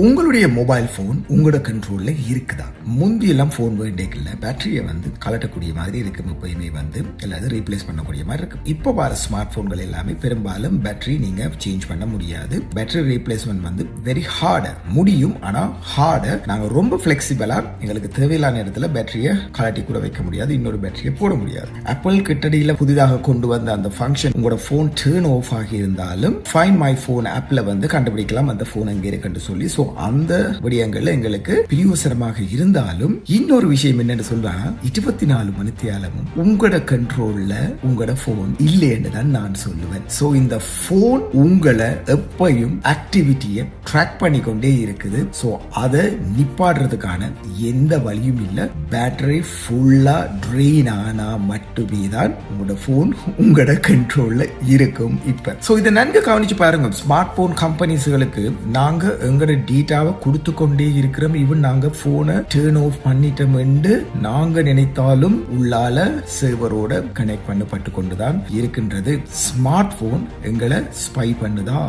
உங்களுடைய mobile phone உங்களோட கண்ட்ரோல்ல இருக்குதா? முந்தி எல்லாம் போன் வேண்டியல பேட்டரியை கலட்டக்கூடிய மாதிரி இருக்கும். எப்பயுமே எல்லாரும் ரீப்ளேஸ் பண்ணக்கூடிய மாதிரி இருக்கு. இப்போ வர ஸ்மார்ட் போன்கள் எல்லாமே பெரும்பாலும் பேட்டரி நீங்க சேஞ்ச் பண்ண முடியாது. பேட்டரி ரீப்ளேஸ்மெண்ட் வெரி ஹார்டு முடியும். ஆனா ஹார்டு நாங்க ரொம்ப பிளெக்சிபிளா எங்களுக்கு தேவையில்லான இடத்துல பேட்டரியை கலட்டி கூட வைக்க முடியாது, இன்னொரு பேட்டரியை போட முடியாது. ஆப்பிள் கிட்டடியில புதிதாக கொண்டு வந்த அந்த ஃபங்க்ஷன் உங்களோட போன் டர்ன் ஆஃப் ஆகி இருந்தாலும் ஃபைண்ட் மை போன் ஆப்ல கண்டுபிடிக்கலாம் அந்த போன் எங்க இருக்குன்னு சொல்லி. அந்த விடயங்கள்ல எங்களுக்கு பிரியோசனமாக இருந்தாலும் இன்னொரு விஷயம் என்னன்னு சொல்றா, 24 மணித்தியாலமும் உங்களோட கண்ட்ரோல்ல உங்களோட போன் இல்லைன்னு தான் நான் சொல்லுவேன். சோ இந்த போன் உங்களை எப்பயும் ஆக்டிவிட்டியை ட்ராக் பண்ணி கொண்டே இருக்குது. சோ அதை நிப்பாடுறதுக்கான எந்த வழியும் இல்ல. பேட்டரி ஃபுல்லா ட்ரெயின் ஆனா மட்டுமே தான் உங்களோட போன் உங்களோட கண்ட்ரோல்ல இருக்கும். இப்ப சோ இதை நன்கு கவனிச்சு பாருங்க. ஸ்மார்ட் போன் கம்பெனிஸ்களுக்கு நாங்க எங்களோட டீட்டாவை கொடுத்து கொண்டே இருக்கிறோம். ஈவன் நாங்க போனை டர்ன் ஆஃப் பண்ணிட்டோம் என்று நாங்க நினைத்தாலும் உள்ளால சர்வரோட கனெக்ட் பண்ணப்பட்டு கொண்டுதான் இருக்கின்றது. ஸ்மார்ட் போன் எங்களை ஸ்பை பண்ணுதா?